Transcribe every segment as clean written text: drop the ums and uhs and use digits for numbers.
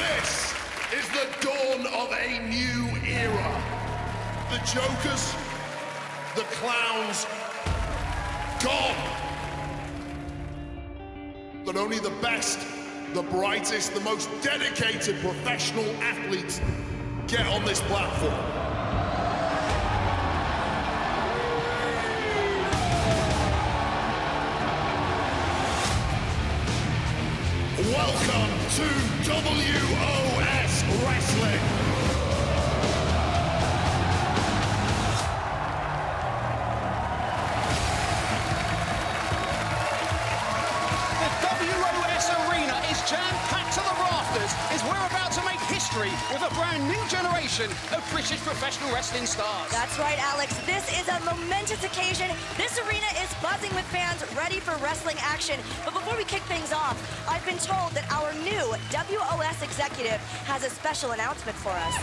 This is the dawn of a new era. The jokers, the clowns, gone. But only the best, the brightest, the most dedicated professional athletes get on this platform. Welcome to WOS Wrestling. The WOS Arena is jam-packed to the rafters as we're about to make history with a brand new generation of British professional wrestling stars. That's right, Alex. This is a momentous occasion. This arena is buzzing with fans ready for wrestling action. But before we kick things off, I've been told that our new WOS executive has a special announcement for us.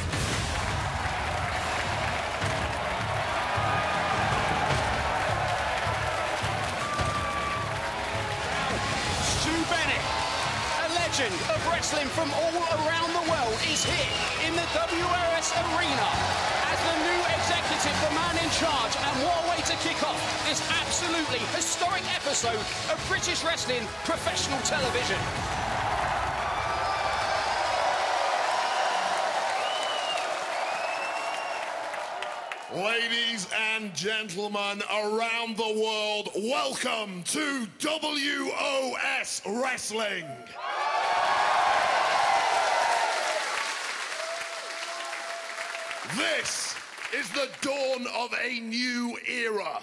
Of wrestling from all around the world is here in the WOS Arena as the new executive, the man in charge, and what a way to kick off this absolutely historic episode of British wrestling professional television. Ladies and gentlemen around the world, welcome to WOS Wrestling. This is the dawn of a new era.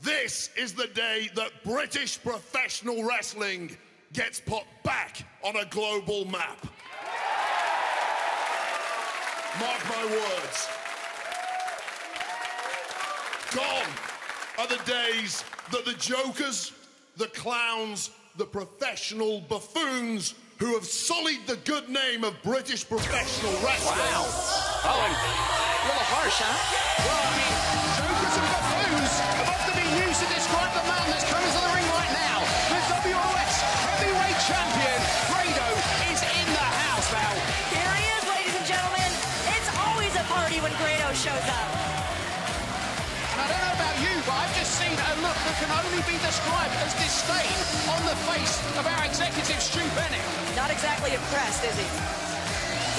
This is the day that British professional wrestling gets put back on a global map. Mark my words. Gone are the days that the jokers, the clowns, the professional buffoons who have sullied the good name of British professional wrestling. Wow. Owen, a little harsh, huh? Well, I mean, jokers and buffoons have often been used to describe the man that's coming to the ring right now. The WOS Heavyweight Champion, Grado, is in the house now. Here he is, ladies and gentlemen. It's always a party when Grado shows up. And I don't know about you, but I've just seen a look that can only be described as disdain on the face of our executive, Stu Bennett. Not exactly impressed, is he?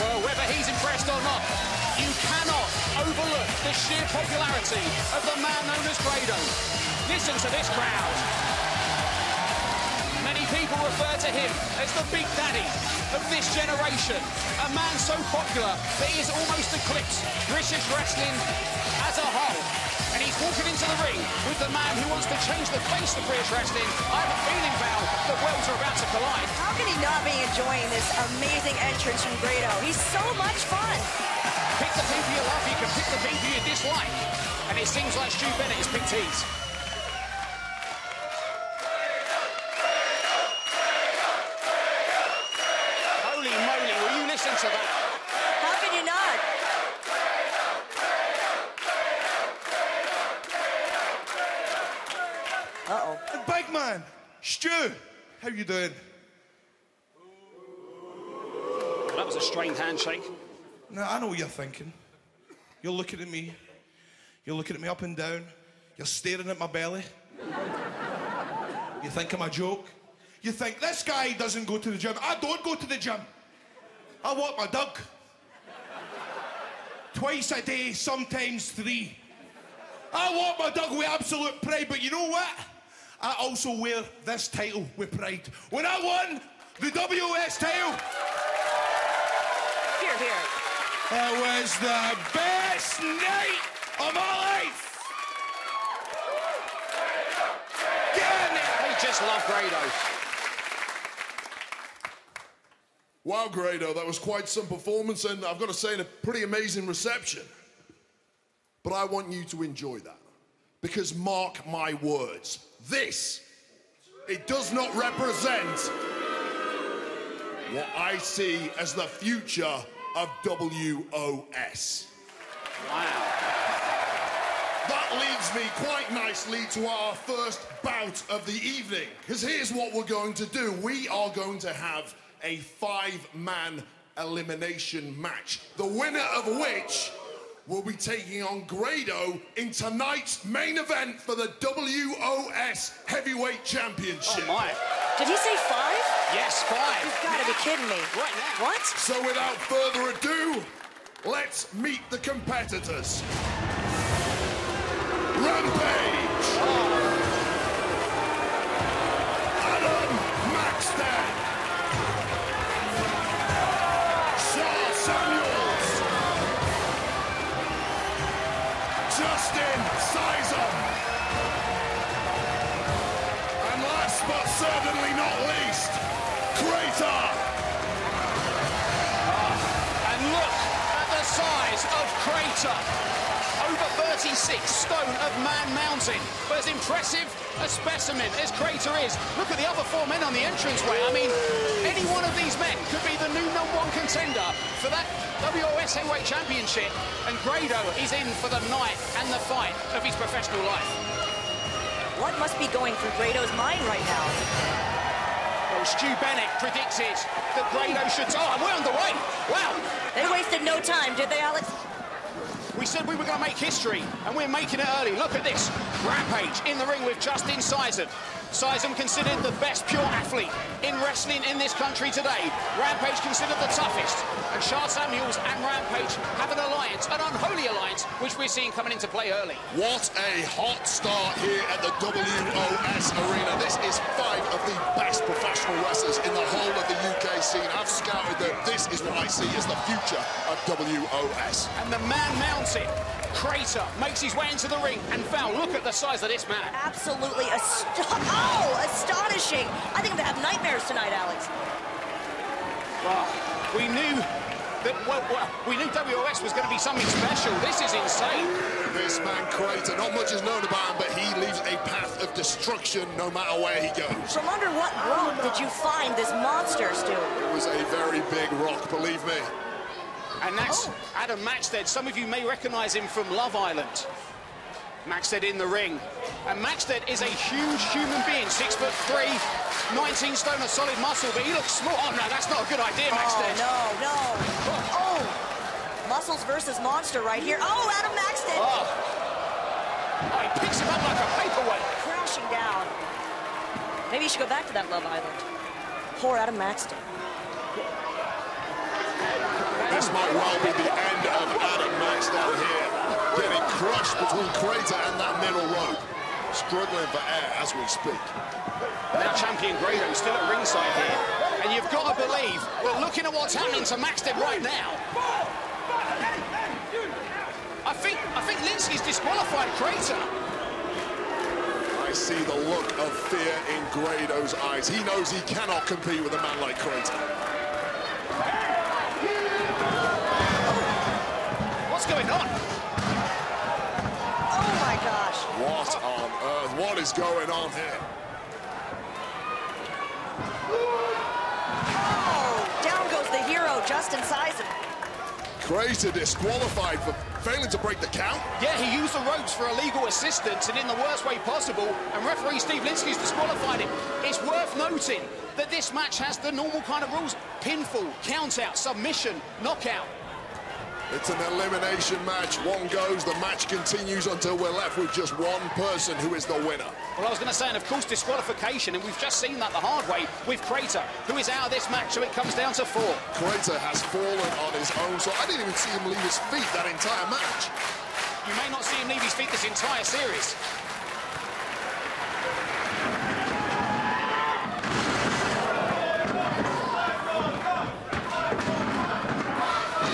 Well, whether he's impressed or not, you cannot overlook the sheer popularity of the man known as Grado. Listen to this crowd. Many people refer to him as the Big Daddy of this generation. A man so popular that he has almost eclipsed British wrestling as a whole. And he's walking into the ring with the man who wants to change the face of British wrestling. I have a feeling, Val, that worlds are about to collide. How can he not be enjoying this amazing entrance from Grado? He's so much fun. Pick the people you love, you can pick the people you dislike. And it seems like Stu Bennett has picked his. Holy moly, will you listen to that? How can you not? Uh-oh. Big man, Stu, how you doing? Well, that was a strained handshake. Now, I know what you're thinking. You're looking at me. You're looking at me up and down. You're staring at my belly. You think I'm a joke? You think, this guy doesn't go to the gym. I don't go to the gym. I walk my dog. Twice a day, sometimes 3. I walk my dog with absolute pride, but you know what? I also wear this title with pride. When I won the WOS title, Here, here. it was the best night of my life. Get in there. They just love Grado. Wow, Grado, that was quite some performance, and I've got to say, a pretty amazing reception. But I want you to enjoy that, because mark my words, this, it does not represent what I see as the future of WOS. Wow. That leads me quite nicely to our first bout of the evening, because here's what we're going to do. We are going to have a 5-man elimination match, the winner of which will be taking on Grado in tonight's main event for the WOS Heavyweight Championship. Oh my. Did he say 5? Yes, 5. You've got to be kidding me. Right now. What? So without further ado, let's meet the competitors. Rampage. Maxted. Samuels. Justine, Sysum. And last but certainly not least, Grado. And look at the size of Crater. Over 36 stone of man mountain. But as impressive a specimen as Crater is, look at the other 4 men on the entranceway. I mean, any one of these men could be the new #1 contender for that WOS Heavyweight Championship. And Grado is in for the night and the fight of his professional life. What must be going through Grado's mind right now? Well, Stu Bennett predicted that Grado should... Oh, and we're underway. Wow. They wasted no time, did they, Alex? We said we were going to make history, and we're making it early. Look at this. Rampage in the ring with Justine Sysum. Sysum considered the best pure athlete in wrestling in this country today. Rampage considered the toughest. And Samuels and Rampage have an alliance, an unholy alliance, which we're seeing coming into play early. What a hot start here at the WOS Arena. This is 5 of the best professional wrestlers in the whole of the UK scene. I've scouted them. This is what I see as the future of WOS. And the man mountain, Crater, makes his way into the ring. And Val, look at the size of this man. Absolutely astonishing. I think I'm gonna have nightmares tonight, Alex. Wow. We knew that, we knew WOS was going to be something special. This is insane. This man, Crater, not much is known about him, but he leaves a path of destruction no matter where he goes. From under what rock did you find this monster, Stu? It was a very big rock, believe me. And that's Adam Maxted. Some of you may recognize him from Love Island. Maxted in the ring. And Maxted is a huge human being, 6'3", 19 stone of solid muscle, but he looks small. Oh, no, that's not a good idea, Maxted. Oh, no. Oh, muscles versus monster right here. Oh, Adam Maxted. Oh, he picks him up like a paperweight. Crashing down. Maybe you should go back to that Love Island. Poor Adam Maxted. This might well be the end of Adam Maxted here. Getting crushed between Crater and that middle rope. Struggling for air as we speak. Now champion Grado still at ringside here. And you've got to believe, well, looking at what's happening to Maxted right now. I think Linsky's disqualified Crater. I see the look of fear in Grado's eyes. He knows he cannot compete with a man like Crater. What's going on? Oh my gosh. What on earth? What is going on here? Oh, down goes the hero, Justine Sysum. Crater disqualified for failing to break the count. Yeah, he used the ropes for illegal assistance and in the worst way possible, and referee Steve Linsky's disqualified him. It's worth noting that this match has the normal kind of rules: pinfall, count-out, submission, knockout. It's an elimination match. One goes, the match continues until we're left with just one person who is the winner. Well, I was going to say, and of course, disqualification, and we've just seen that the hard way with Crater, who is out of this match, so it comes down to 4. Crater has fallen on his own, so I didn't even see him leave his feet that entire match. You may not see him leave his feet this entire series.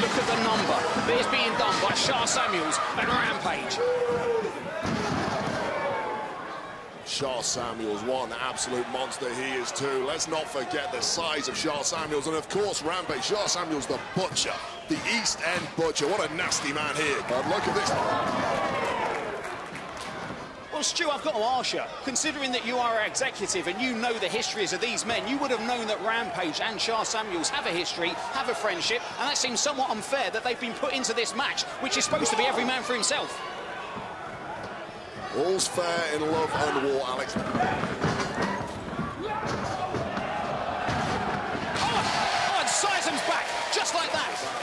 Look at the number that is being done by Samuels and Rampage. Samuels, one absolute monster he is too. Let's not forget the size of Samuels, and of course Rampage. Samuels, the butcher, the East End butcher. What a nasty man here. But look at this. Well, Stu, I've got to ask you, considering that you are an executive and you know the histories of these men, you would have known that Rampage and Samuels have a history, have a friendship, and that seems somewhat unfair that they've been put into this match, which is supposed to be every man for himself. All's fair in love and war, Alex. Oh, and Sysum's back, just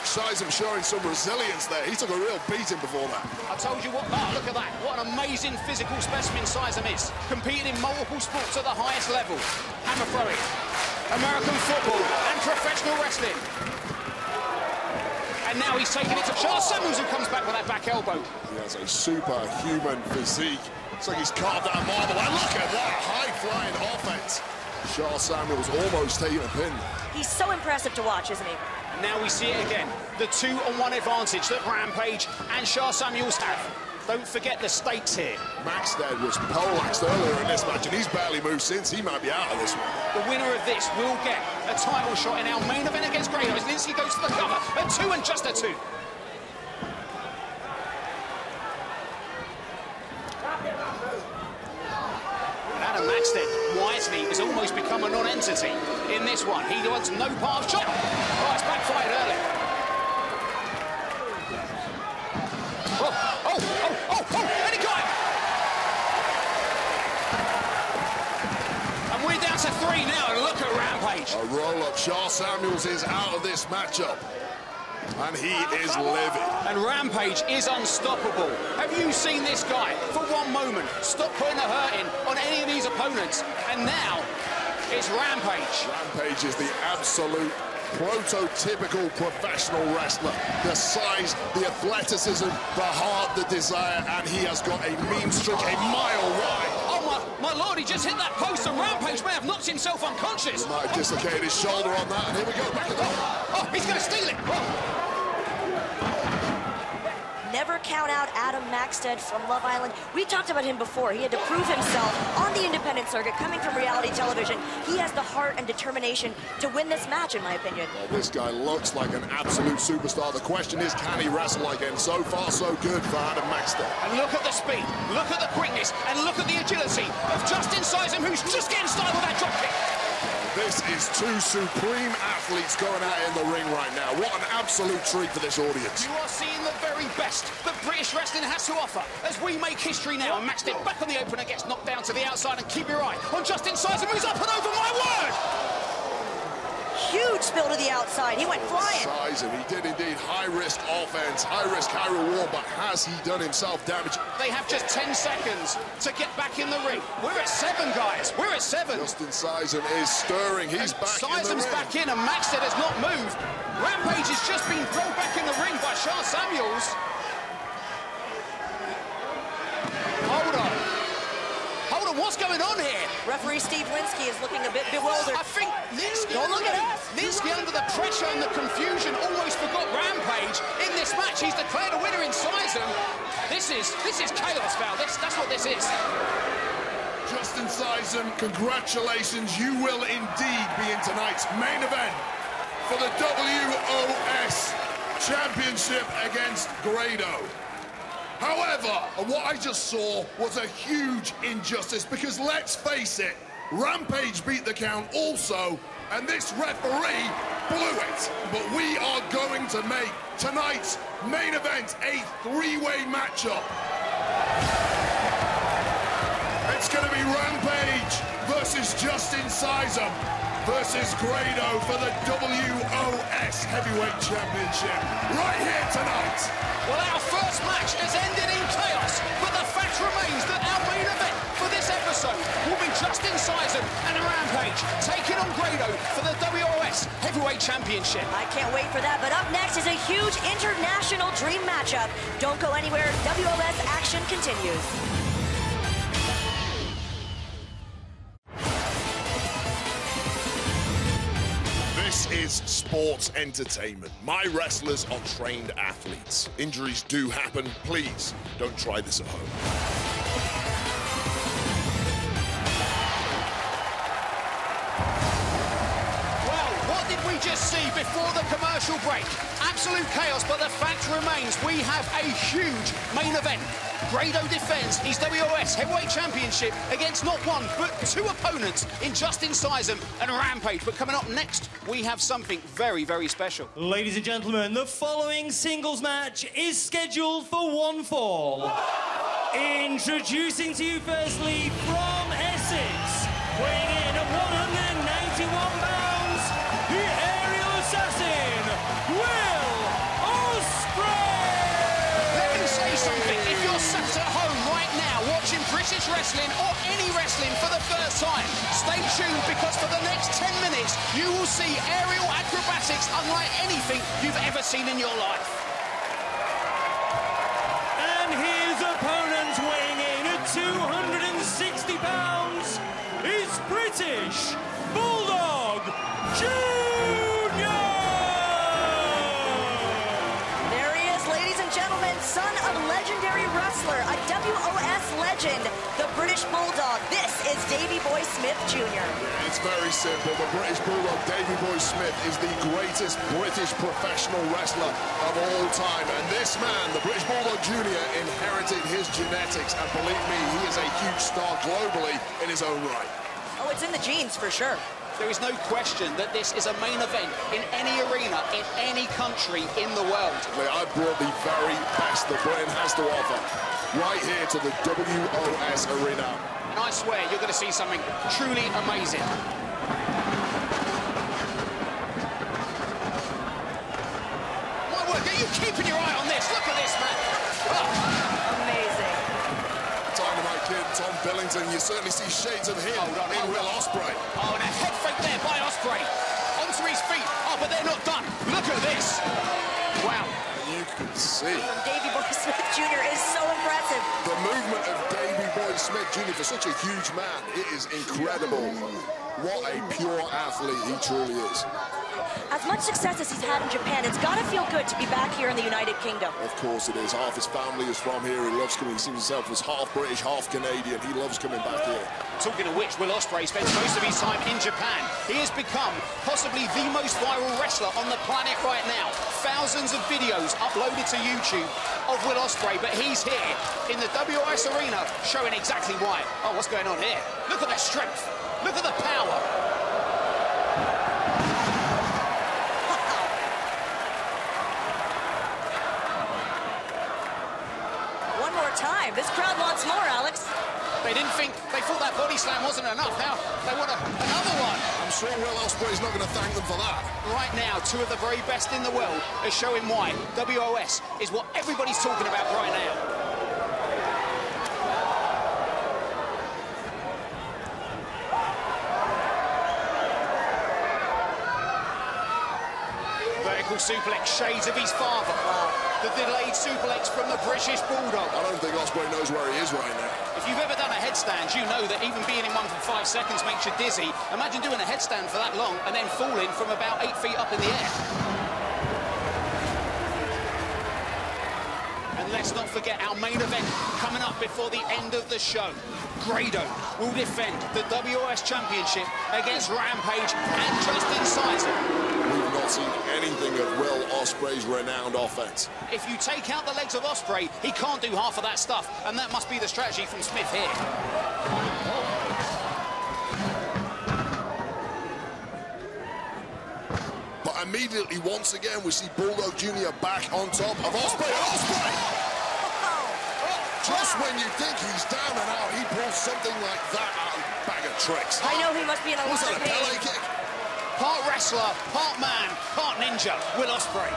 Sysum showing some resilience there. He took a real beating before that. I told you what, look at that. What an amazing physical specimen Sysum is. Competing in multiple sports at the highest level. Hammer throwing, American football and professional wrestling. And now he's taking it to Charles Samuels, who comes back with that back elbow. He has a superhuman physique. It's like he's carved out of marble. And look at that high-flying offense. Charles Samuels almost taking a pin. He's so impressive to watch, isn't he? And now we see it again. The 2-on-1 advantage that Rampage and Charles Samuels have. Don't forget the stakes here. Maxted was poleaxed earlier in this match, and he's barely moved since. He might be out of this one. The winner of this will get a title shot in our main event against Grado as Lindsay goes to the cover. A 2 and just a 2. Maxted, wisely, has almost become a non-entity in this one. He wants no part of shot. Oh, it's backfired early. And he got him. And we're down to 3 now, and look at Rampage. A roll-up. Charles Samuels is out of this matchup. And he is livid. And Rampage is unstoppable. Have you seen this guy, for one moment, stop putting a hurt in on any of these opponents? And now, it's Rampage. Rampage is the absolute prototypical professional wrestler. The size, the athleticism, the heart, the desire, and he has got a mean streak a mile wide. Oh, my lord, he just hit that post, and Rampage may have knocked himself unconscious. He might have dislocated his shoulder on that, and here we go, back at the... Oh, he's going to steal it. Never count out Adam Maxted from Love Island. We talked about him before. He had to prove himself on the independent circuit, coming from reality television. He has the heart and determination to win this match, in my opinion. Well, this guy looks like an absolute superstar. The question is, can he wrestle again? So far, so good for Adam Maxted. And look at the speed, look at the quickness, and look at the agility of Justine Sysum, who's just getting started with that dropkick. This is 2 supreme athletes going out in the ring right now. What an absolute treat for this audience. You are seeing the very best that British wrestling has to offer as we make history now. And Maxted back on the opener, gets knocked down to the outside, and keep your eye on Justine Sysum, who's up and over, my word! Huge spill to the outside. He went flying. Sysum, he did indeed high-risk offense, high-risk, high-reward, but has he done himself damage? They have just 10 seconds to get back in the ring. We're at 7, guys. We're at 7. Justine Sysum is stirring. He's back in the ring. Sysum's back in, and Maxted has not moved. Rampage has just been thrown back in the ring by Charles Samuels. Hold on, what's going on here? Referee Steve Linsky is looking a bit bewildered. I think Linsky, Don't look at us. Linsky, under the pressure and the confusion, almost forgot Rampage in this match. He's declared a winner in Sysum. This is chaos, Val. That's what this is. Justine Sysum, congratulations. You will indeed be in tonight's main event for the WOS Championship against Grado. However, what I just saw was a huge injustice because, let's face it, Rampage beat the count also, and this referee blew it. But we are going to make tonight's main event a 3-way matchup. It's going to be Rampage versus Justine Sysum versus Grado for the WOS Heavyweight Championship right here tonight. Well, our first match has ended in chaos, but the fact remains that our main event for this episode will be Justine Sysum and Rampage taking on Grado for the WOS Heavyweight Championship. I can't wait for that, but up next is a huge international dream matchup. Don't go anywhere. WOS action continues. This is sports entertainment. My wrestlers are trained athletes. Injuries do happen. Please don't try this at home. Well, what did we just see before the commercial break? Absolute chaos, but the fact remains we have a huge main event. Grado defends his WOS Heavyweight Championship against not one, but 2 opponents in Justine Sysum and Rampage. But coming up next, we have something very, very special. Ladies and gentlemen, the following singles match is scheduled for one fall. Introducing to you firstly from Essex, weighing in at 191 pounds, the aerial assassin, Will British wrestling or any wrestling for the first time. Stay tuned, because for the next 10 minutes, you will see aerial acrobatics unlike anything you've ever seen in your life. And his opponent, weighing in at 260 pounds, is British Bulldog Jr. There he is, ladies and gentlemen, son of legendary wrestler, a WOS legend, the British Bulldog. This is Davey Boy Smith Jr. It's very simple. The British Bulldog, Davey Boy Smith, is the greatest British professional wrestler of all time. And this man, the British Bulldog Jr., inherited his genetics. And believe me, he is a huge star globally in his own right. Oh, it's in the genes for sure. There is no question that this is a main event in any arena, in any country in the world. I've brought the very best that Britain has to offer right here to the WOS arena. And I swear you're going to see something truly amazing. My word, are you keeping your eye on this? Look at this, man. Amazing. Dynamite Kid, Tom Billington, you certainly see shades of him in Will Ospreay. Oh, and a head fake there by Ospreay. Onto his feet. Oh, but they're not done. Look at this. Wow. You can see. Davey Boy Smith Jr. is so impressive. The movement of Davey Boy Smith Jr. for such a huge man, it is incredible. What a pure athlete he truly is. As much success as he's had in Japan, it's got to feel good to be back here in the United Kingdom. Of course it is. Half his family is from here. He loves coming. He sees himself as half British, half Canadian. He loves coming back here. Talking of which, Will Ospreay spends most of his time in Japan. He has become possibly the most viral wrestler on the planet right now. Thousands of videos uploaded to YouTube of Will Ospreay, but he's here in the WOS arena showing exactly why. Oh, what's going on here? Look at the strength. Look at the power. One more time. This crowd wants more, Alex. They thought that body slam wasn't enough. Now they want another one. I'm sure Will Ospreay's not going to thank them for that. Right now, two of the very best in the world are showing why WOS is what everybody's talking about right now. Vertical suplex, shades of his father. The delayed suplex from the British Bulldog. I don't think Ospreay knows where he is right now. If you've ever done a headstand, you know that even being in one for 5 seconds makes you dizzy. Imagine doing a headstand for that long and then falling from about 8 feet up in the air. And let's not forget our main event coming up before the end of the show. Grado will defend the WOS Championship against Rampage and Justine. We've not seen anything of Will Ospreay's renowned offense. If you take out the legs of Ospreay, he can't do half of that stuff, and that must be the strategy from Smith here. But immediately, once again, we see Bulldog Jr. back on top of Ospreay. Ospreay! Just when you think he's down and out, he pulls something like that out of a bag of tricks. I know he must be in a lot Was that of a pain. Pele kick? Part wrestler, part man, part ninja, Will Ospreay.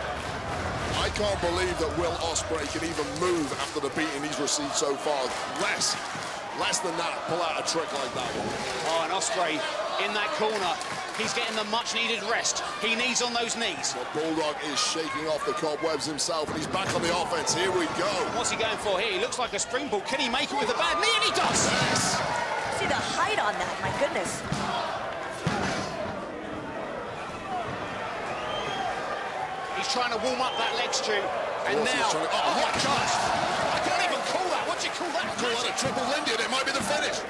I can't believe that Will Ospreay can even move after the beating he's received so far. Less than that, pull out a trick like that one. Oh, and Ospreay in that corner. He's getting the much-needed rest. He needs on those knees. But Bulldog is shaking off the cobwebs himself, and he's back on the offense. Here we go. What's he going for here? He looks like a springboard. Can he make it with a bad knee? And he does! Yes! See the height on that, my goodness. He's trying to warm up that leg, Stu. And Of course now... he's trying to- Oh, my gosh! I can't even call that. What do you call that? Call that a triple Indian. It might be the finish.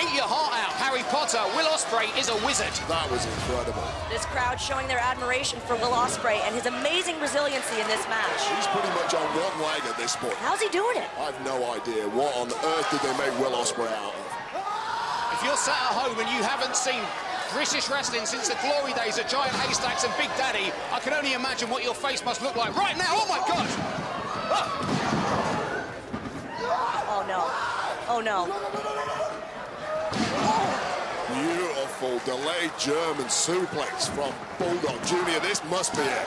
Eat your heart out, Harry Potter. Will Ospreay is a wizard. That was incredible. This crowd showing their admiration for Will Ospreay and his amazing resiliency in this match. He's pretty much on one leg at this point. How's he doing it? I've no idea. What on earth did they make Will Ospreay out of? If you're sat at home and you haven't seen British wrestling since the glory days of Giant Haystacks and Big Daddy, I can only imagine what your face must look like right now. Oh, my God! Oh, no. Oh, no. Beautiful delayed German suplex from Bulldog Jr. This must be it.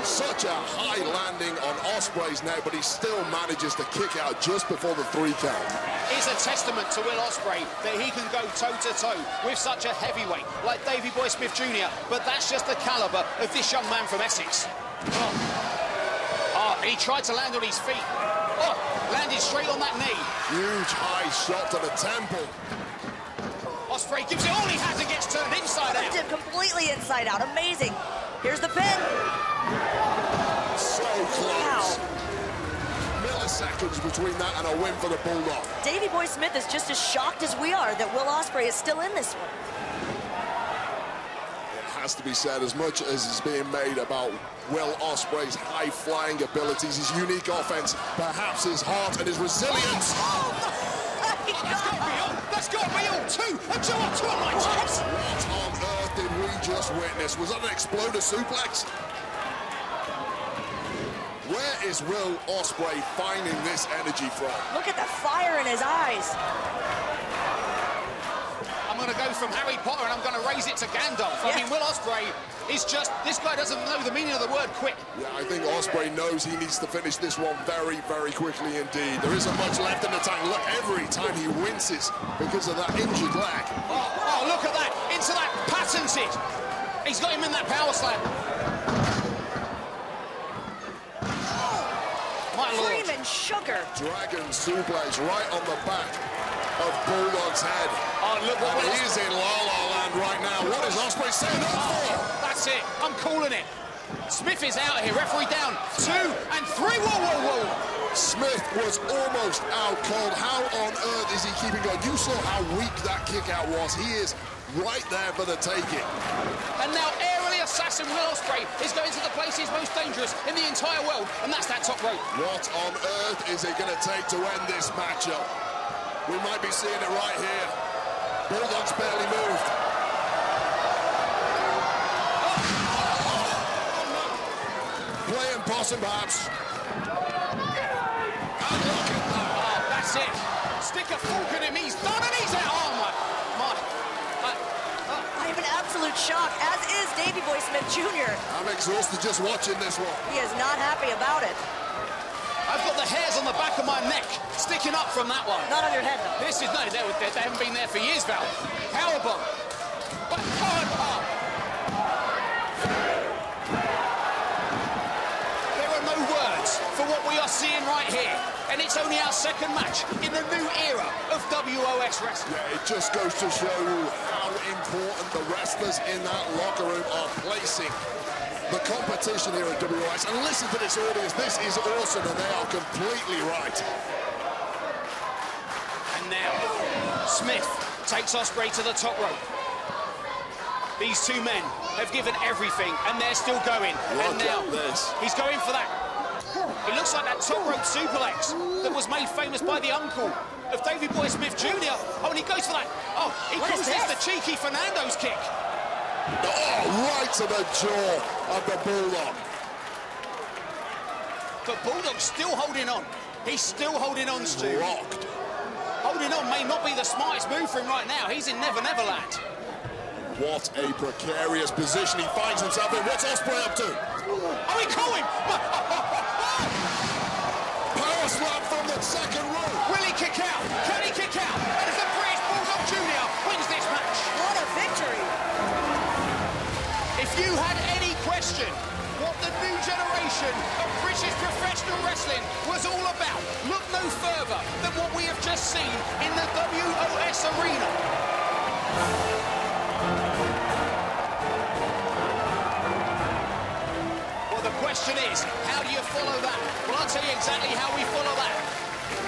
Such a high landing on Ospreay's now, but he still manages to kick out just before the 3 count. It's a testament to Will Ospreay that he can go toe-to-toe with such a heavyweight like Davey Boy Smith Jr., but that's just the calibre of this young man from Essex. Oh, he tried to land on his feet. Oh, landed straight on that knee. Huge high shot to the temple. Ospreay gives it all he has and gets turned inside out. Completely inside out. Amazing. Here's the pin. So close. Wow. Milliseconds between that and a win for the Bulldog. Davey Boy Smith is just as shocked as we are that Will Ospreay is still in this one. It has to be said, as much as is being made about Will Ospreay's high-flying abilities, his unique offense, perhaps his heart and his resilience. Oh, my God. That's got to be all. Two on my tips. What on earth did we just witness? Was that an exploder suplex? Where is Will Ospreay finding this energy from? Look at the fire in his eyes. I'm going to go from Harry Potter and I'm going to raise it to Gandalf. Yeah. I mean, Will Ospreay is just... This guy doesn't know the meaning of the word quick. Yeah, I think Ospreay knows he needs to finish this one very, very quickly indeed. There isn't much left in the tank. Look, every time he winces because of that injured leg. Oh, look at that. Into that patented. He's got him in that power slam. My lord. Cream and sugar. Dragon suplex right on the back of Bulldog's head. Oh, look what and he's in La-La Land right now. What is Ospreay saying up for? That's it. I'm calling it. Smith is out here. Referee down. 2 and 3. Whoa. Smith was almost out cold. How on earth is he keeping going? You saw how weak that kick out was. He is right there for the taking. And now aerially assassin Will Ospreay is going to the place he's most dangerous in the entire world, and that's that top rope. What on earth is it going to take to end this matchup? We might be seeing it right here. Bulldog's barely moved. Playing possum, perhaps. And look at that. Oh, that's it. Stick a fork in him. He's done and he's out. Oh, my. I am in absolute shock, as is Davey Boy Smith Jr. I'm exhausted just watching this one. He is not happy about it. I've got the hairs on the back of my neck sticking up from that one. Not on your head, though. This is, no, they haven't been there for years, Val. Powerbomb. But, there are no words for what we are seeing right here. And it's only our second match in the new era of WOS Wrestling. Yeah, it just goes to show you how important the wrestlers in that locker room are placing the competition here at WOS. And listen to this audience. This is awesome, and they are completely right. And now, Smith takes Ospreay to the top rope. These two men have given everything, and they're still going. Look and now, at this. he's going for that. It looks like that top rope suplex that was made famous by the uncle of Davey Boy Smith Jr. Oh, and he goes for that. Oh, he calls this the cheeky Fernando's kick. Oh, right to the jaw of the Bulldog. But Bulldog's still holding on. He's still holding on, Stu. Rocked. Holding on may not be the smartest move for him right now. He's in Never Never Land. What a precarious position he finds himself in. What's Ospreay up to? Oh, he caught him! Power slam from the second row. Will he kick out? Can he kick out? And the British Bulldog Jr. wins this match. What a victory. If you had any question what the new generation of British professional wrestling was all about, look no further than what we have just seen in the WOS arena. Well, the question is, how do you follow that? Well, I'll tell you exactly how we follow that.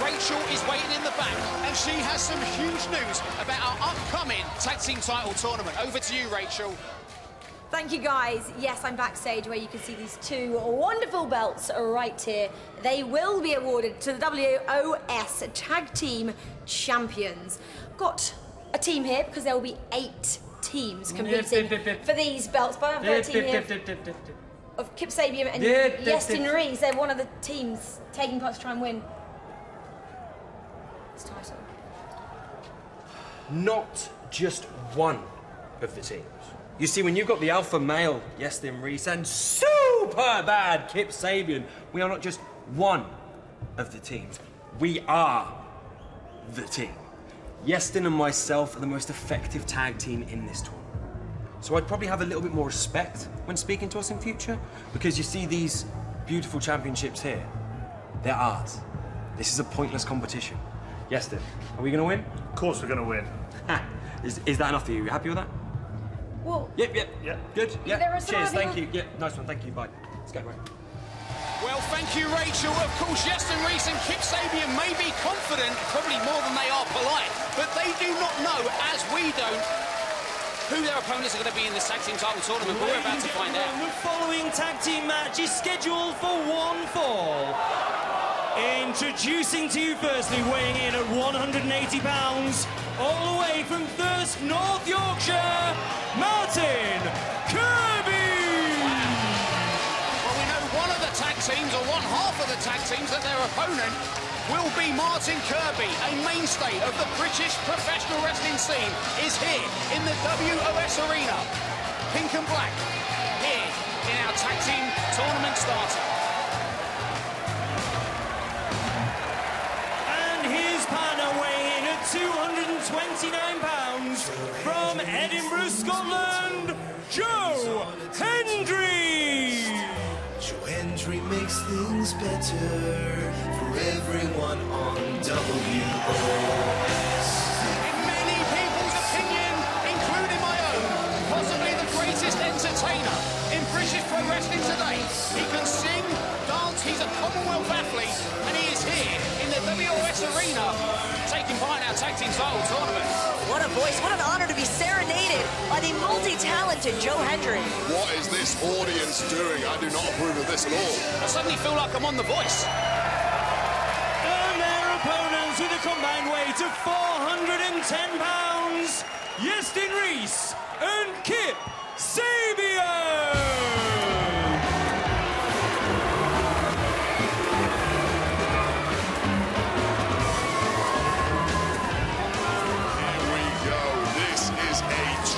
Rachel is waiting in the back, and she has some huge news about our upcoming tag team title tournament. Over to you, Rachel. Thank you, guys. Yes, I'm backstage where you can see these two wonderful belts right here. They will be awarded to the WOS Tag Team Champions. Got a team here because there will be 8 teams competing for these belts. But I've got a team here of Kip Sabian and Iestyn Rees. They're one of the teams taking part to try and win this title. Not just one of the teams. You see, when you've got the alpha male, Iestyn Rees, and super super bad Kip Sabian. We are not just one of the teams. We are the team. Iestyn and myself are the most effective tag team in this tournament. So I'd probably have a little bit more respect when speaking to us in future, because you see these beautiful championships here. They're ours. This is a pointless competition. Iestyn, are we going to win? Of course we're going to win. Is that enough for you? You happy with that? Well, Yep. Good. there Yeah. are some Cheers. other- Thank you. Yeah. Nice one. Thank you. Bye. Let's go. Right. Well, thank you, Rachel. Of course, Justine, Rees and Kip Sabian may be confident, probably more than they are polite, but they do not know, as we don't, who their opponents are going to be in this tag team title tournament, but we're about to find out. The following tag team match is scheduled for one fall. Introducing to you firstly, weighing in at 180 pounds, all the way from Thirst, North Yorkshire, Martin Kirby! Well, we know one of the tag teams, or one half of the tag teams, that their opponent will be Martin Kirby, a mainstay of the British professional wrestling scene, is here in the WOS arena. Pink and black, here in our tag team tournament starter. And his partner weighing in at 229 pounds, from Edinburgh, Scotland, Joe Hendry! Joe Hendry makes things better for everyone on WOS. In many people's opinion, including my own, possibly the greatest entertainer in British pro wrestling today. He can sing, dance, he's a Commonwealth athlete, and he is here in the WOS arena, taking part in our tag team title tournament. What a voice, what an honor to be serenaded by the multi-talented Joe Hendry. What is this audience doing? I do not approve of this at all. I suddenly feel like I'm on The Voice. And their opponents with a combined weight of 410 pounds, Iestyn Rees and Kip Sabian!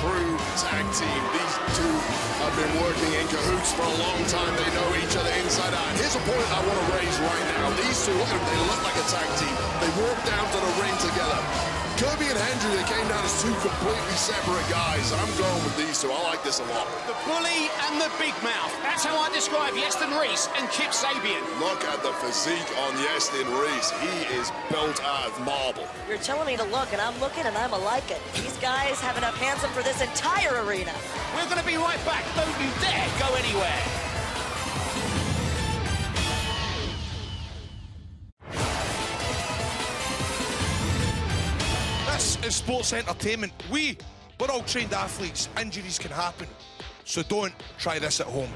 True tag team. These two have been working in cahoots for a long time. They know each other inside out. And here's a point I want to raise right now. These two, look at them, they look like a tag team. They walk down to the ring together. Kirby and Hendry, they came down as two completely separate guys. I'm going with these two. I like this a lot. The bully and the big mouth. That's how I describe Iestyn Rees and Kip Sabian. Look at the physique on Iestyn Rees. He is built out of marble. You're telling me to look, and I'm looking, and I'm a-liking. These guys have enough handsome for this entire arena. We're going to be right back. Don't you dare go anywhere. This is sports entertainment. We're all trained athletes. Injuries can happen. So don't try this at home.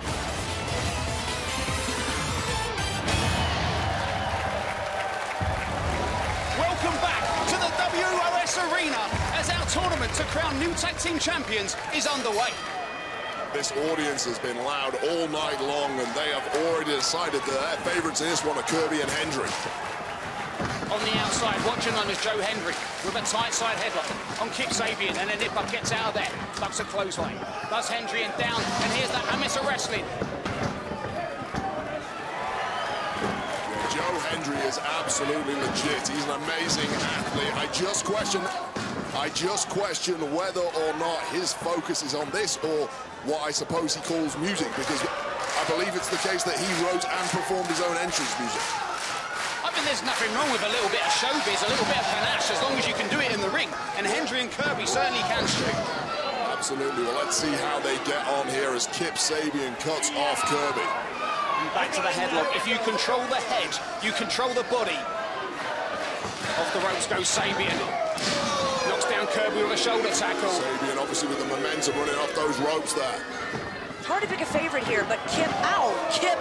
Welcome back to the WOS arena as our tournament to crown new tag team champions is underway. This audience has been loud all night long, and they have already decided that their favourites in this one are Kirby and Hendry. On the outside, watching on is Joe Hendry with a tight side headlock on Kip Sabian, and then Nipper gets out of there, ducks a clothesline, does Hendry and down, and here's the Amateur Wrestling. Joe Hendry is absolutely legit. He's an amazing athlete. I just question whether or not his focus is on this or what I suppose he calls music, because I believe it's the case that he wrote and performed his own entrance music. I think there's nothing wrong with a little bit of showbiz, a little bit of panache, as long as you can do it in the ring. And Hendry and Kirby certainly can shoot. Absolutely. Well, let's see how they get on here as Kip Sabian cuts off Kirby. And back to the headlock. If you control the head, you control the body. Off the ropes goes Sabian. Knocks down Kirby with a shoulder tackle. Sabian obviously with the momentum running off those ropes there. Hard to pick a favorite here, but Kip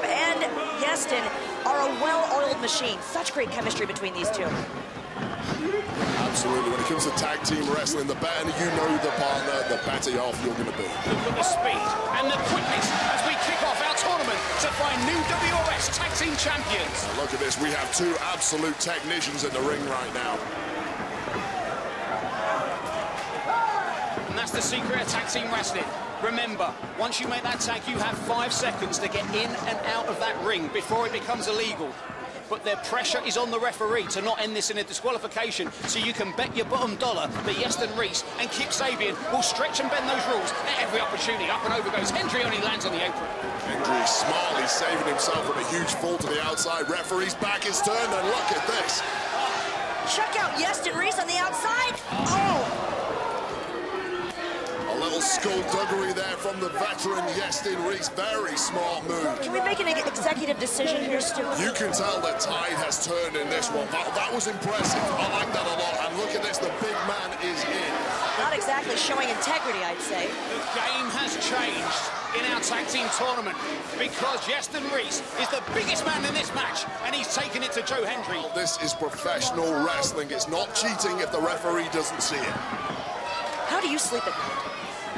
and Iestyn are a well-oiled machine. Such great chemistry between these two. Absolutely. When it comes to tag team wrestling, the better you know the partner, the better off you're going to be. Look at the speed and the quickness as we kick off our tournament to find new WOS Tag Team Champions. Look at this. We have two absolute technicians in the ring right now. And that's the secret of tag team wrestling. Remember, once you make that tag, you have 5 seconds to get in and out of that ring before it becomes illegal. But their pressure is on the referee to not end this in a disqualification, so you can bet your bottom dollar that Iestyn, Rees and Kip Sabian will stretch and bend those rules at every opportunity. Up and over goes Hendry, only lands on the apron. Hendry smartly saving himself from a huge fall to the outside. Referee's back is turned, and look at this. Check out Iestyn, Rees on the outside. Oh! A little skullduggery there from the veteran Iestyn Rees. Very smart move. Can we make an executive decision here, Stu? You can tell the tide has turned in this one. That was impressive. I like that a lot. And look at this, the big man is in. Not exactly showing integrity, I'd say. The game has changed in our tag team tournament because Iestyn Rees is the biggest man in this match, and he's taken it to Joe Hendry. Well, this is professional wrestling. It's not cheating if the referee doesn't see it. How do you sleep at night?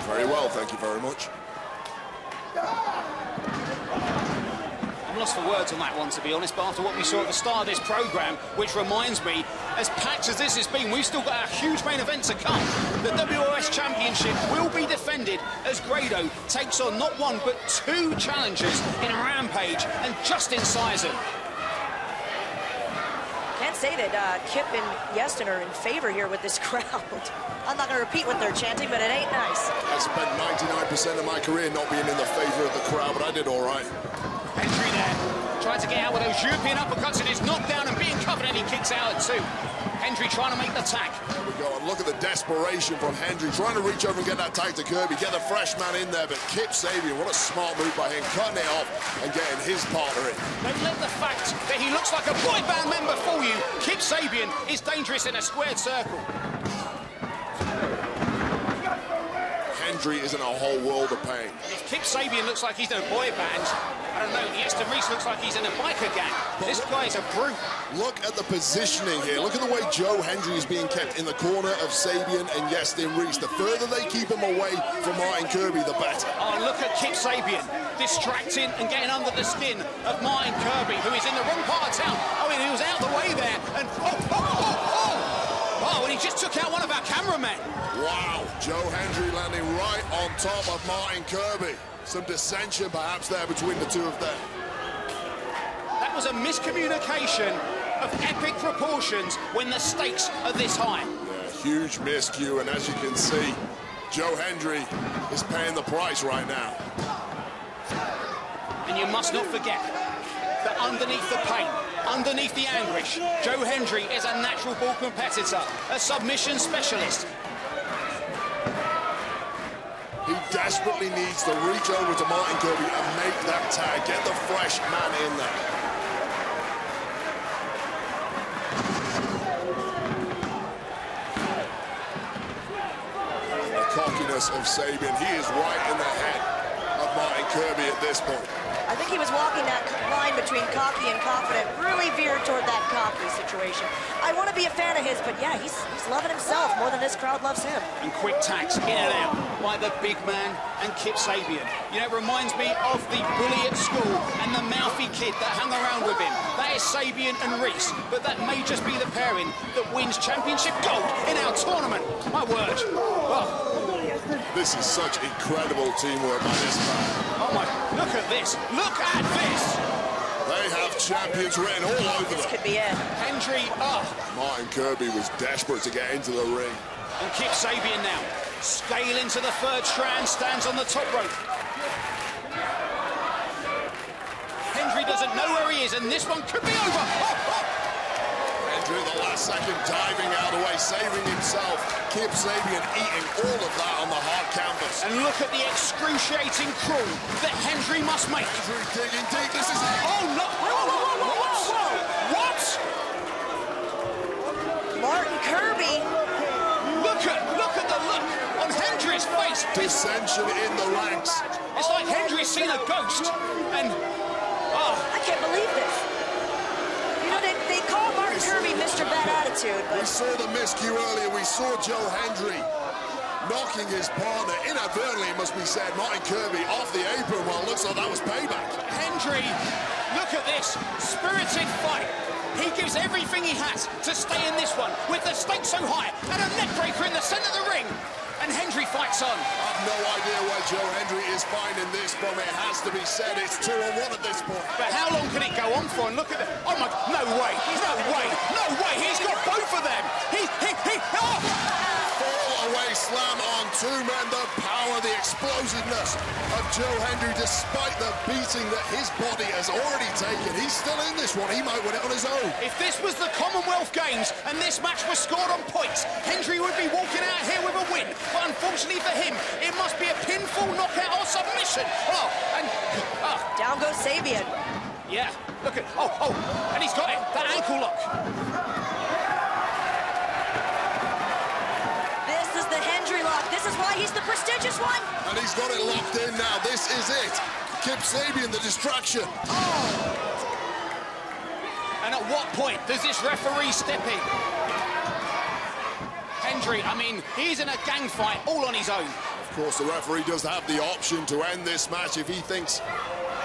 Very well, thank you very much. I'm lost for words on that one, to be honest, but after what we saw at the start of this programme, which reminds me, as packed as this has been, we've still got a huge main event to come. The WOS Championship will be defended as Grado takes on not one, but 2 challengers in Rampage and Justine Sysum. Can't say that Kip and Iestyn are in favor here with this crowd. I'm not going to repeat what they're chanting, but it ain't nice. I spent 99% of my career not being in the favor of the crowd, but I did all right. Hendry there, trying to get out with those European uppercuts, and is knocked down and being covered, and he kicks out at 2. Hendry trying to make the tag. There we go, and look at the desperation from Hendry, trying to reach over and get that tag to Kirby, get the fresh man in there, but Kip Sabian, what a smart move by him, cutting it off and getting his partner in. Don't let the fact that he looks like a boy band member fool you. Kip Sabian is dangerous in a squared circle. Hendry is in a whole world of pain. If Kip Sabian looks like he's in a boy band, I don't know, Iestyn Rees looks like he's in a biker gang. This guy's a brute. Look at the positioning here. Look at the way Joe Hendry is being kept in the corner of Sabian and Iestyn Rees. The further they keep him away from Martin Kirby, the better. Oh, look at Kip Sabian distracting and getting under the skin of Martin Kirby, who is in the wrong part of town. Oh, and he was out the way there, and oh, and he just took out one of our cameramen. Wow, Joe Hendry landing right on top of Martin Kirby. Some dissension perhaps there between the 2 of them. That was a miscommunication of epic proportions when the stakes are this high. Yeah, huge miscue, and as you can see, Joe Hendry is paying the price right now. And you must not forget that underneath the pain, underneath the anguish, Joe Hendry is a natural ball competitor, a submission specialist. He desperately needs to reach over to Martin Kirby and make that tag, get the fresh man in there. The cockiness of Sabian, he is right in the head of Martin Kirby at this point. I think he was walking that line between cocky and confident, really veered toward that cocky situation. I want to be a fan of his, but yeah, he's loving himself more than this crowd loves him. And quick tags in and out by the big man and Kip Sabian. You know, it reminds me of the bully at school and the mouthy kid that hung around with him. That is Sabian and Rees, but that may just be the pairing that wins championship gold in our tournament. My word. Oh. This is such incredible teamwork by this man. Oh my, look at this. Look at this. They have champions written all over them. This could be it. Hendry up. Martin Kirby was desperate to get into the ring. And Kip Sabian now, scale into the 3rd strand, stands on the top rope. Hendry doesn't know where he is, and this one could be over. Hendry, the last second, diving out of the way, saving himself. Kip Sabian eating all of that on the hard canvas. And look at the excruciating crawl that Hendry must make. Hendry digging deep, this is it. Oh, no. What? Martin Kirby. Look at the look on Hendry's face. Dissension in the ranks. It's like Hendry's seen a ghost. And, I can't believe this. You know, they call Martin Kirby Mr. Bad Attitude, but... We saw the miscue earlier. We saw Joe Hendry knocking his partner, inadvertently it must be said, Martin Kirby off the apron. Well, looks like that was payback. Hendry, look at this, spirited fight. He gives everything he has to stay in this one with the stakes so high and a neck breaker in the centre of the ring. And and Hendry fights on. I've no idea where Joe Hendry is finding this from. It has to be said, it's 2-on-1 at this point. But how long can it go on for? And look at it. Oh my, no way, no way, he's got both of them. Fall away slam on two men. The power, the explosiveness of Joe Hendry, despite the beating that his body has already taken. He's still in this one. He might win it on his own. If this was the Commonwealth Games and this match was scored on points, Hendry would be walking out here with a win. But unfortunately for him, it must be a pinfall, knockout or submission. Down goes Sabian. Yeah, look at, and he's got it, that ankle lock. This is the Hendry lock. This is why he's the prestigious one. And he's got it locked in now. This is it. Kip Sabian, the distraction. And at what point does this referee step in? Hendry, I mean, he's in a gang fight all on his own. Of course, the referee does have the option to end this match if he thinks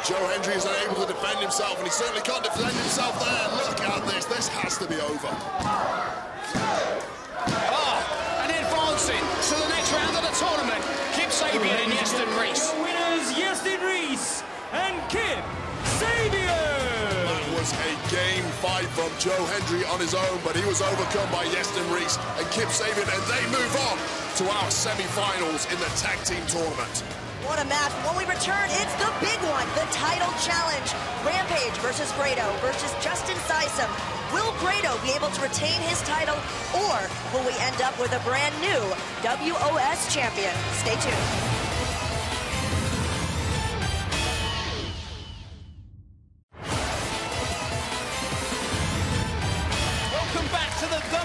Joe Hendry is unable to defend himself, and he certainly can't defend himself there. Look at this. This has to be over. And advancing to the next round of the tournament, Kip Sabian and Iestyn Rees. The winners, Iestyn Rees and Kip Sabian. That was a game fight from Joe Hendry on his own, but he was overcome by Iestyn Rees and Kip Sabian, and they move on to our semi-finals in the tag team tournament. What a match. When we return, it's the big one, the title challenge. Rampage versus Grado versus Justine Sysum. Will Grado be able to retain his title, or will we end up with a brand new WOS champion? Stay tuned.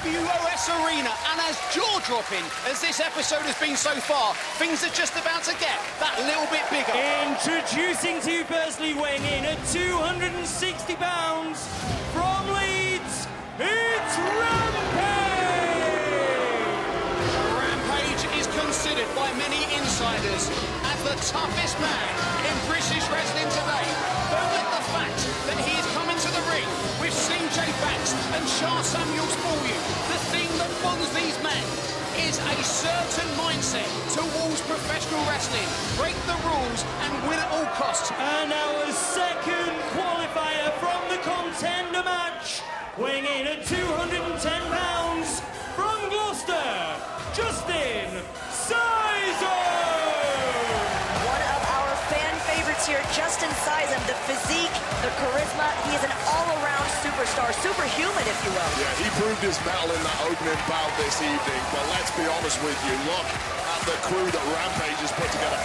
WOS Arena, and as jaw-dropping as this episode has been so far, things are just about to get that little bit bigger. Introducing to you firstly, weighing in at 260 pounds from Leeds, it's Rampage! Rampage is considered by many insiders as the toughest man in British wrestling today. Don't let the fact that he is coming to the ring with CJ Banks and Char Samuels for you. The thing that bonds these men is a certain mindset towards professional wrestling. Break the rules and win at all costs. And our second qualifier from the contender match, weighing in at 210 pounds from Gloucester, Justine Sysum! One of our fan favorites here, Justine Sysum, the physique, the charisma. He is an all-around superstar, superhuman, if you will. Yeah, he proved his mettle in that opening bout this evening, but let's be honest with you, look at the crew that Rampage has put together.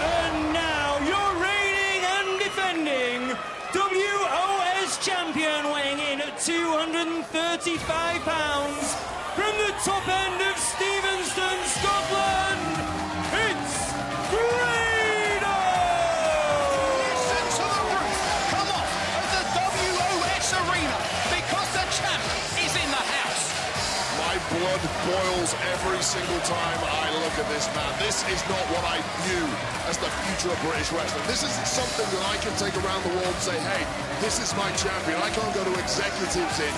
And now your reigning and defending WOS champion, weighing in at 235 pounds from the top end of Stevenston, Scotland, it's Grado! Listen to the roof come off of the WOS Arena because the champ is in the house. My blood boils every single time I look at this man. This is not what I view as the future of British wrestling. This isn't something that I can take around the world and say, hey, this is my champion. I can't go to executives in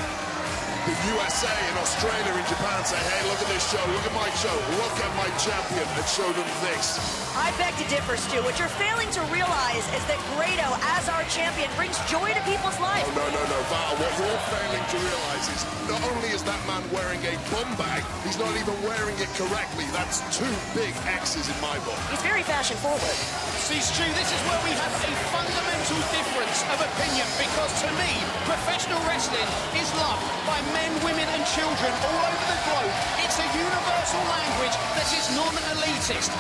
the USA and Australia and Japan and say, hey, look at this show, look at my show, look at my champion, and show them this. I beg to differ, Stu. What you're failing to realize is that Grado, as our champion, brings joy to people's lives. No, Val, what you're failing to realize is not only is that man wearing a bum bag, he's not even wearing it correctly. That's two big X's in my book. He's very fashion forward. See, Stu, this is where we have a fundamental difference of opinion because to me, professional wrestling is loved by men, women and children all over the globe. It's a universal language that is non-elitist.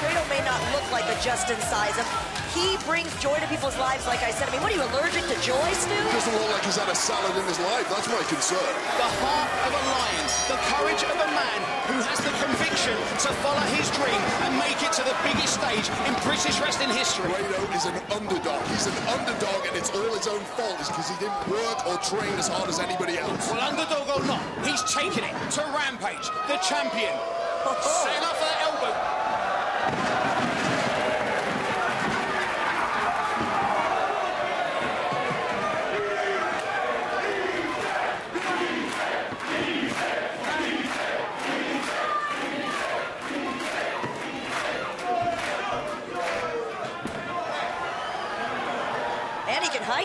Grado may not look like a Justine Sysum. He brings joy to people's lives, like I said. I mean, what are you, allergic to joy, Stu? Doesn't look like he's had a salad in his life. That's my concern. The heart of a lion, the courage of a man who has the conviction to follow his dream and make it to the biggest stage in British wrestling history. Grado is an underdog. He's an underdog, and it's all his own fault. It's because he didn't work or train as hard as anybody else. Well, underdog or not, he's taken it to Rampage, the champion. Setting up for the elbow.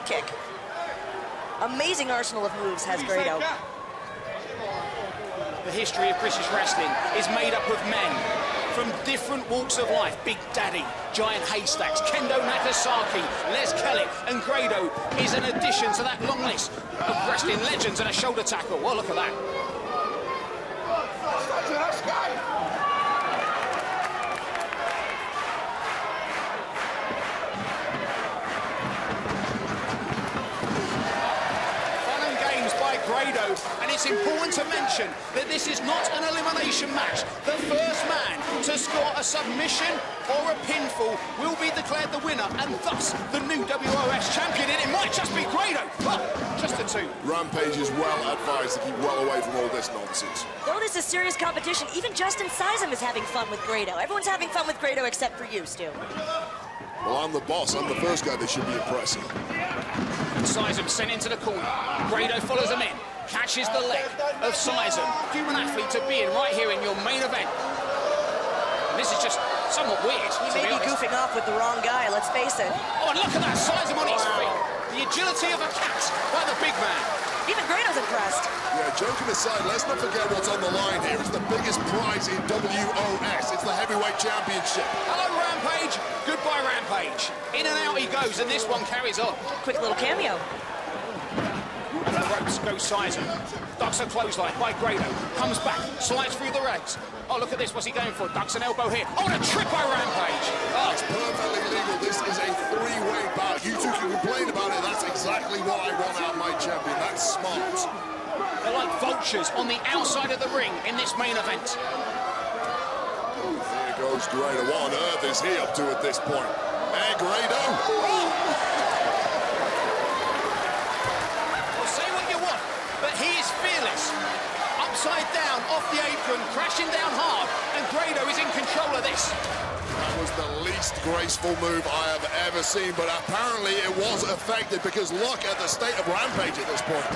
kick. Amazing arsenal of moves has Grado. The history of British wrestling is made up of men from different walks of life. Big Daddy, Giant Haystacks, Kendo Nagasaki, Les Kelly, and Grado is an addition to that long list of wrestling legends and a shoulder tackle. Well, look at that. Grado, and it's important to mention that this is not an elimination match. The first man to score a submission or a pinfall will be declared the winner, and thus the new WOS champion, and it might just be Grado. Well, just the two. Rampage is well advised to keep well away from all this nonsense. Though this is serious competition, even Justin Sysum is having fun with Grado. Everyone's having fun with Grado except for you, Stu. Well, I'm the boss. I'm the first guy that should be impressing. Sysum sent into the corner. Grado follows him in. Catches the leg of Sysum. Human athlete to be in right here in your main event. And this is just somewhat weird. He may be goofing off with the wrong guy, let's face it. Oh, and look at that, Sysum on his feet. The agility of a cat by the big man. Even Grado's impressed. Yeah, joking aside, let's not forget what's on the line here. It's the biggest prize in WOS. It's the Heavyweight Championship. Hello, Rampage. Goodbye, Rampage. In and out he goes, and this one carries on. Quick little cameo. The ropes goes Sysum. Ducks a clothesline by Grado. Comes back, slides through the ranks. Oh, look at this. What's he going for? Ducks an elbow here. Oh, and a trip by Rampage. Oh. It's perfectly legal. This is a three-way bout. You two can complain about it. That's exactly what I want out of my champion. That's smart. They're like vultures on the outside of the ring in this main event. Here goes Grado. What on earth is he up to at this point? Hey, Grado. Well, say what you want, but he is fearless. Upside down, off the apron, crashing down hard, and Grado is in control of this. That was the least graceful move I have ever seen, but apparently it was effective because look at the state of Rampage at this point.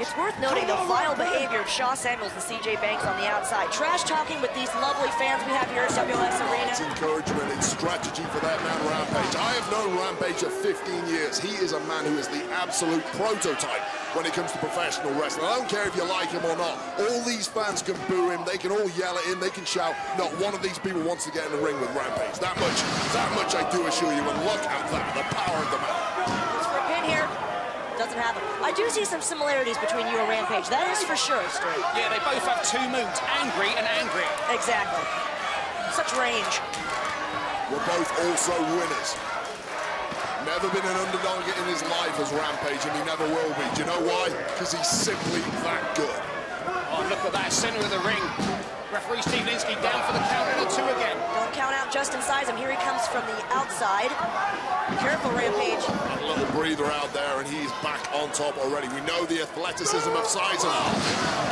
It's worth noting the vile behavior of Shaw Samuels and CJ Banks on the outside. Trash talking with these lovely fans we have here at WOS Arena. It's encouragement, it's strategy for that man Rampage. I have known Rampage for 15 years. He is a man who is the absolute prototype when it comes to professional wrestling. I don't care if you like him or not. All these fans can boo him, they can all yell at him, they can shout. Not one of these people wants to get in the ring with Rampage. That much I do assure you, and look at that, the power of the man. Looks for a pin here. Doesn't happen. I do see some similarities between you and Rampage. That is for sure, Stu. Yeah, they both have two moods, angry and angrier. Exactly. Such range. We're both also winners. Never been an underdog in his life as Rampage, and he never will be. Do you know why? Because he's simply that good. Oh, look at that, center of the ring. Referee Steve Linsky down for the count and a two again. Don't count out Justin Sysum. Here he comes from the outside. Careful, Rampage. A little breather out there, and he's back on top already. We know the athleticism of Sysum.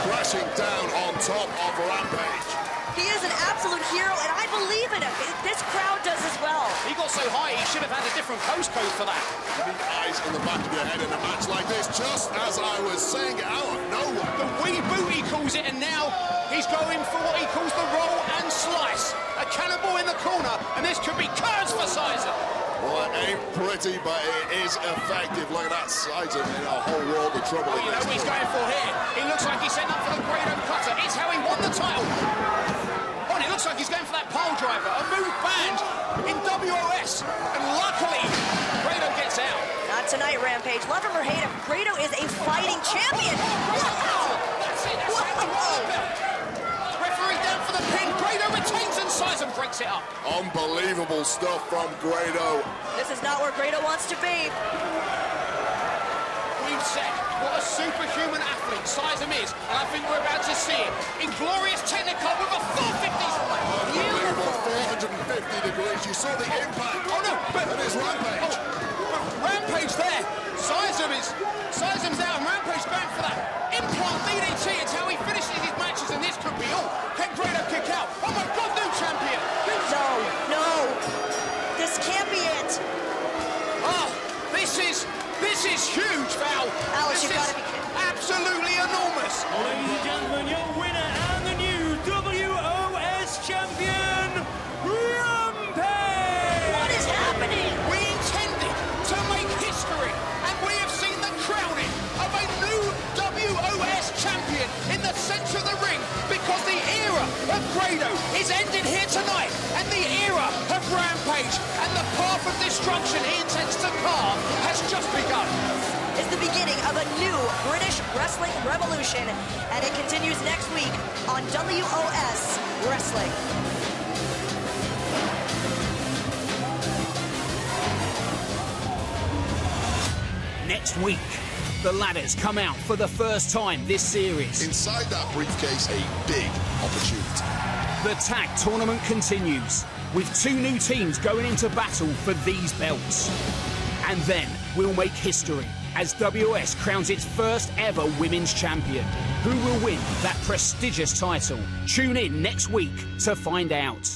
Crashing down on top of Rampage. He is an absolute hero, and I believe in him. This crowd does as well. He got so high, he should have had a different postcode for that. You need eyes in the back of your head in a match like this, just as I was saying it out of nowhere. The wee boot, he calls it, and now he's going for what he calls the roll and slice. A cannonball in the corner, and this could be curves for Sysum. Well, it ain't pretty, but it is effective. Look at that Sysum in a whole world of trouble. Oh, you know what he's going for here? He looks like he's setting up for the Grado cutter. It's how he won the title. Oh, and it looks like he's going for that pole driver. A move banned in WOS. And luckily, Grado gets out. Not tonight, Rampage. Love him or hate him, Grado is a fighting champion. Wow! That's it. That's how he won the belt. Referee down for the pin. Grado retains and Sysum breaks it up. Unbelievable stuff from Grado. This is not where Grado wants to be. We've said what a superhuman athlete Sysum is, and I think we're about to see it in glorious technical with a 450 split. Unbelievable 450 degrees. You saw the impact. Oh no, but it is Rampage. But Rampage there. Sysum's out, and Rampage going for that implant DDT. It's how he finishes his matches, and this could be all. Can Grado kick out? Oh my God, new champion! No, this can't be it. Oh, this is huge, Val. Alice, this you've got to be kidding. Absolutely enormous. Ladies and gentlemen, your winner and the new WOS champion, Rampage! What is happening? We the centre of the ring, because the era of Grado is ending here tonight, and the era of Rampage and the path of destruction he intends to carve has just begun. It's the beginning of a new British wrestling revolution, and it continues next week on WOS Wrestling. Next week, the ladders come out for the first time this series. Inside that briefcase, a big opportunity. The tag tournament continues, with 2 new teams going into battle for these belts. And then we'll make history as WOS crowns its first ever women's champion. Who will win that prestigious title? Tune in next week to find out.